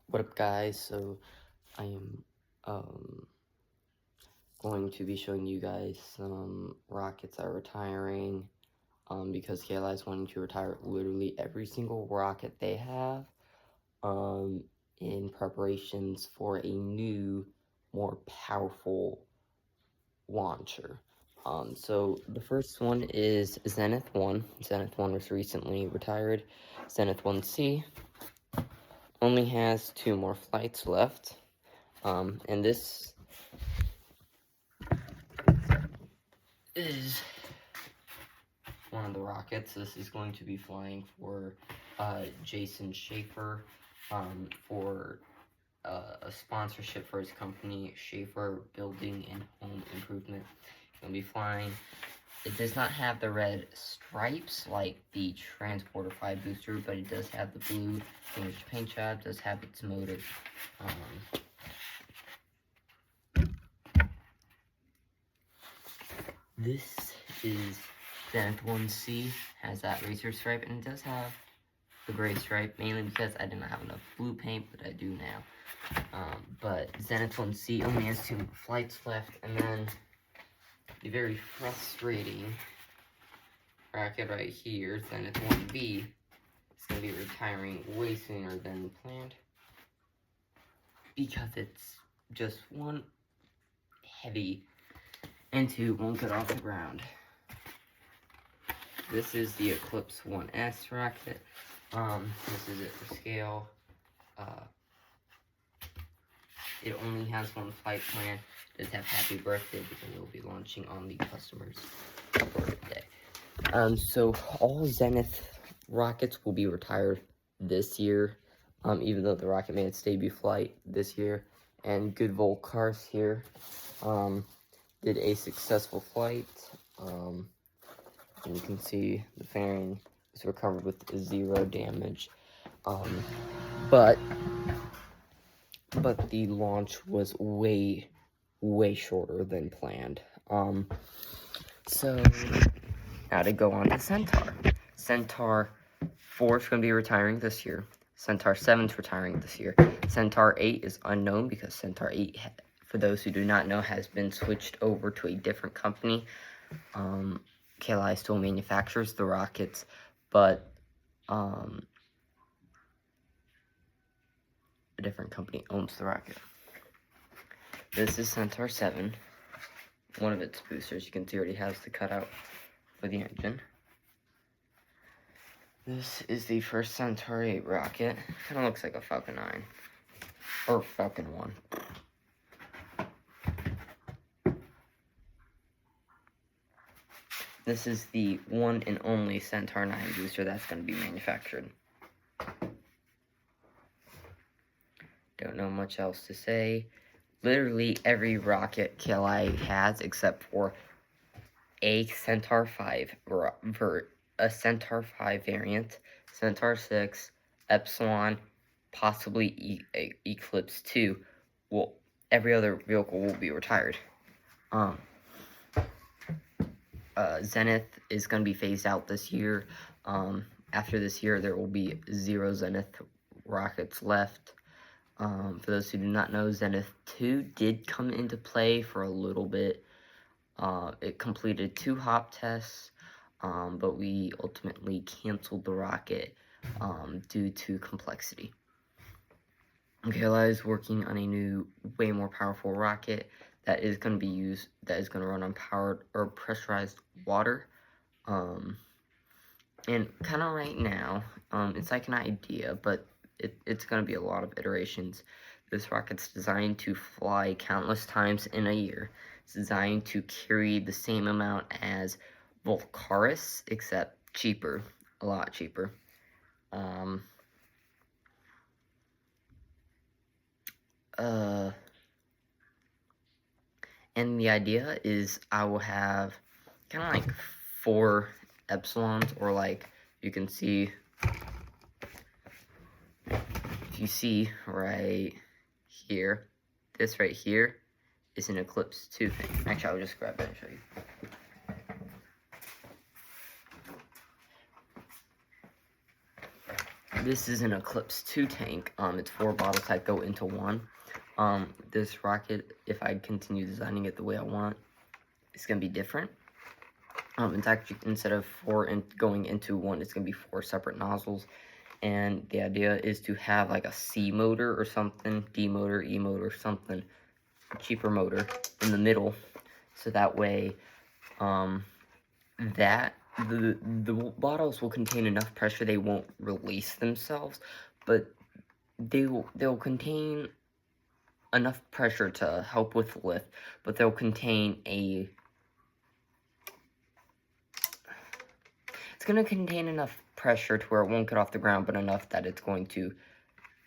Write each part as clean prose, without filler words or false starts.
What up, guys? So I am going to be showing you guys some rockets that are retiring because KLI is wanting to retire literally every single rocket they have in preparations for a new, more powerful launcher. So the first one is Zenith 1. Zenith 1 was recently retired. Zenith 1C only has 2 more flights left. And this is one of the rockets. This is going to be flying for Jason Schaefer for a sponsorship for his company, Schaefer Building and Home Improvement. He'll be flying. It does not have the red stripes like the Transporter 5 booster, but it does have the blue finished paint job, does have its motor. This is Zenith 1C, has that racer stripe, and it does have the gray stripe, mainly because I did not have enough blue paint, but I do now. But Zenith 1C only has 2 more flights left, and then the very frustrating rocket right here, Zenith 1B, is going to be retiring way sooner than planned, because it's just one heavy and 2 won't get off the ground. This is the Eclipse 1S rocket. This is it for scale. It only has 1 flight plan. It does have happy birthday because it will be launching on the customer's birthday. So all Zenith rockets will be retired this year, even though the rocket made its debut flight this year. And Good Volcars here did a successful flight. And you can see the fairing was recovered with 0 damage. But the launch was way shorter than planned. So now to go on to Centaur. Centaur 4 is going to be retiring this year. Centaur 7 is retiring this year. Centaur 8 is unknown because Centaur 8, for those who do not know, has been switched over to a different company. KLI still manufactures the rockets, but a different company owns the rocket. This is Centaur 7, one of its boosters. You can see already has the cutout for the engine. This is the first Centaur 8 rocket. Kind of looks like a Falcon 9, or Falcon 1. This is the one and only Centaur 9 booster that's going to be manufactured. Don't know much else to say. Literally every rocket KLI has, except for a Centaur 5 a Centaur 5 variant, Centaur 6, Epsilon, possibly Eclipse 2. Well, every other vehicle will be retired. Zenith is going to be phased out this year. After this year, there will be 0 Zenith rockets left. For those who do not know, Zenith 2 did come into play for a little bit. It completed 2 hop tests, but we ultimately canceled the rocket due to complexity. KLI is working on a new, way more powerful rocket that is going to run on powered or pressurized water. And kind of right now, it's like an idea, but it's going to be a lot of iterations. This rocket's designed to fly countless times in a year. It's designed to carry the same amount as Volcaris, except cheaper, a lot cheaper. And the idea is I will have kind of like 4 Epsilons, or like you can see, if you see right here, this right here is an Eclipse 2 thing. Actually, I'll just grab it and show you. this is an Eclipse 2 tank. It's 4 bottles that go into one. This rocket, if I continue designing it the way I want, it's going to be different. It's actually, instead of 4 going into one, it's going to be 4 separate nozzles. And the idea is to have like a C motor or something, D motor, E motor, something, cheaper motor in the middle. So that way, the bottles will contain enough pressure they won't release themselves, but they'll contain enough pressure to help with lift, but they'll contain it's going to contain enough pressure to where it won't get off the ground, but enough that it's going to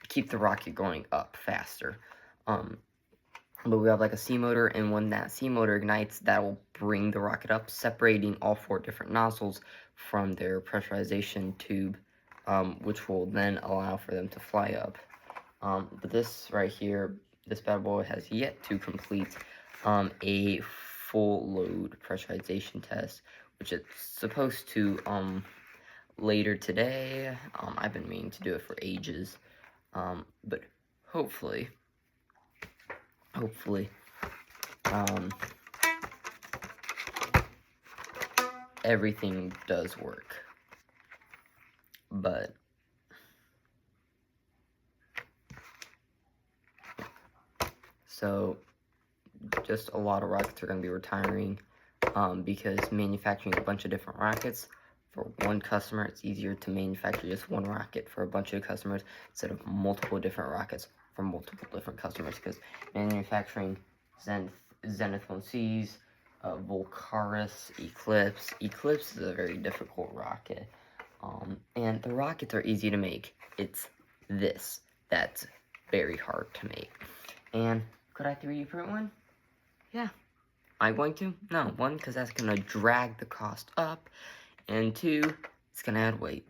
keep the rocket going up faster. But we have like a C motor, and when that C motor ignites, that will bring the rocket up, separating all 4 different nozzles from their pressurization tube, which will then allow for them to fly up. But this right here, this bad boy has yet to complete a full load pressurization test, which it's supposed to later today. I've been meaning to do it for ages, but hopefully, everything does work. But so just a lot of rockets are going to be retiring, because manufacturing a bunch of different rockets for one customer, it's easier to manufacture just one rocket for a bunch of customers instead of multiple different rockets for multiple different customers, because manufacturing Zenith 1Cs, Volcaris, Eclipse is a very difficult rocket, and the rockets are easy to make. It's this that's very hard to make. And could I 3D print one? Yeah. Am I going to? No. 1, because that's going to drag the cost up, and 2, it's going to add weight.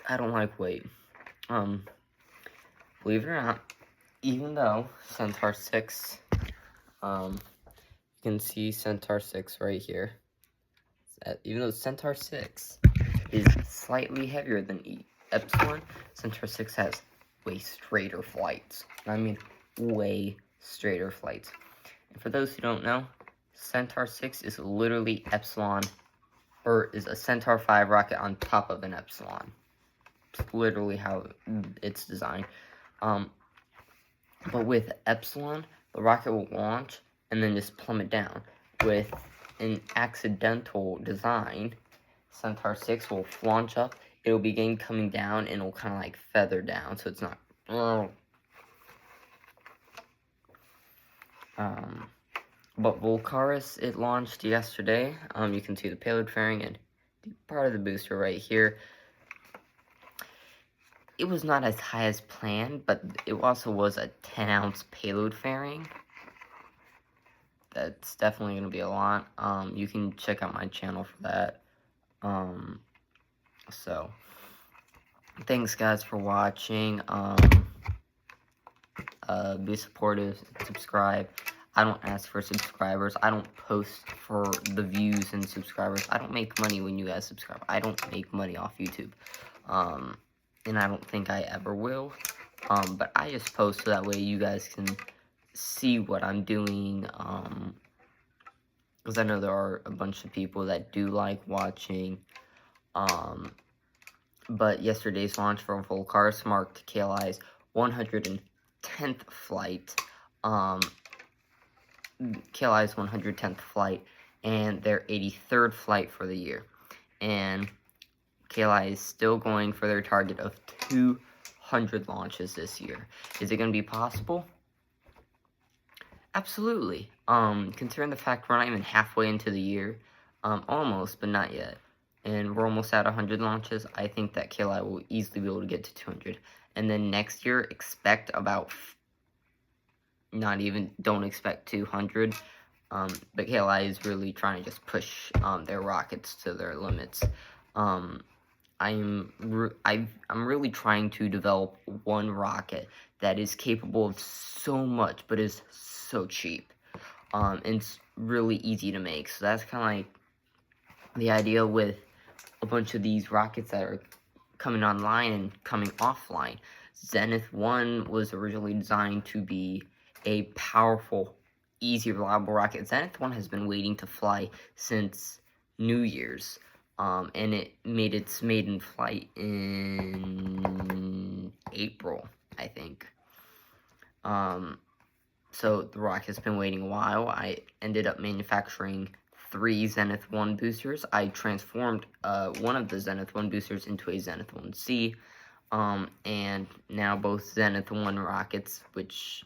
I don't like weight. Believe it or not, even though Centaur 6, you can see Centaur 6 right here. Even though Centaur 6 is slightly heavier than Epsilon, Centaur 6 has way straighter flights. I mean, way straighter flights. And for those who don't know, Centaur 6 is literally Epsilon, or is a Centaur 5 rocket on top of an Epsilon. It's literally how it's designed. But with Epsilon, the rocket will launch and then just plummet down. With an accidental design, Centaur 6 will launch up, it'll begin coming down, and it'll kind of like feather down, so it's not... But Volcaris, it launched yesterday. You can see the payload fairing and part of the booster right here. It was not as high as planned, but it also was a 10-ounce payload fairing. That's definitely going to be a lot. You can check out my channel for that. So, thanks guys for watching. Be supportive, subscribe. I don't ask for subscribers. I don't post for the views and subscribers. I don't make money when you guys subscribe. I don't make money off YouTube. And I don't think I ever will. But I just post so that way you guys can see what I'm doing. Because I know there are a bunch of people that do like watching. But yesterday's launch for Volcaris marked KLI's 110th flight. KLI's 110th flight, and their 83rd flight for the year. And KLI is still going for their target of 200 launches this year. Is it going to be possible? Absolutely. Considering the fact we're not even halfway into the year, almost, but not yet. And we're almost at 100 launches. I think that KLI will easily be able to get to 200. And then next year, expect about... don't expect 200, but KLI is really trying to just push their rockets to their limits. I'm really trying to develop one rocket that is capable of so much, but is so cheap. And it's really easy to make, so that's kind of like the idea with a bunch of these rockets that are coming online and coming offline. Zenith 1 was originally designed to be a powerful, easy, reliable rocket. Zenith 1 has been waiting to fly since New Year's, and it made its maiden flight in April, I think. So the rocket has been waiting a while. I ended up manufacturing 3 Zenith 1 boosters. I transformed one of the Zenith 1 boosters into a Zenith 1C, and now both Zenith 1 rockets, which,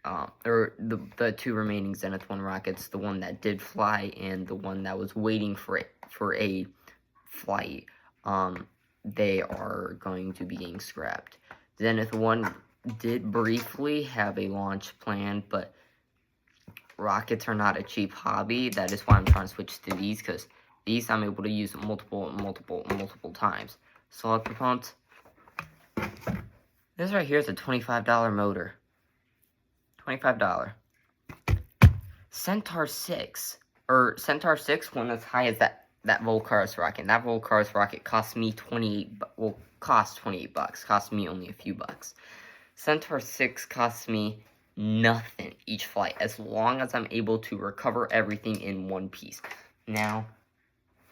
or the 2 remaining Zenith 1 rockets, the one that did fly and the one that was waiting for a flight, they are going to be getting scrapped. Zenith 1 did briefly have a launch plan, but rockets are not a cheap hobby. That is why I'm trying to switch to these, because these I'm able to use multiple times. Solid propellants. This right here is a $25 motor. $25. Centaur 6 went as high as that Volcaris rocket. And that Volcaris rocket cost me cost $28. Cost me only a few bucks. Centaur 6 costs me nothing each flight, as long as I'm able to recover everything in one piece. Now,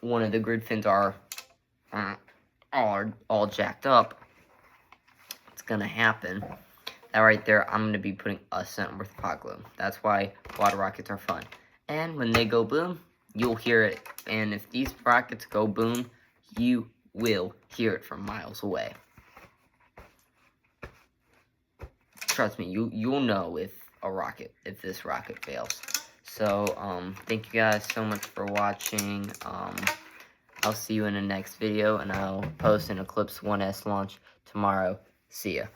one of the grid fins are all jacked up. It's gonna happen. That right there, I'm gonna be putting a cent worth of hot glue. That's why water rockets are fun. And when they go boom, you'll hear it. And if these rockets go boom, you will hear it from miles away. Trust me, you'll know if this rocket fails. So, thank you guys so much for watching. I'll see you in the next video, and I'll post an Eclipse 1S launch tomorrow. See ya.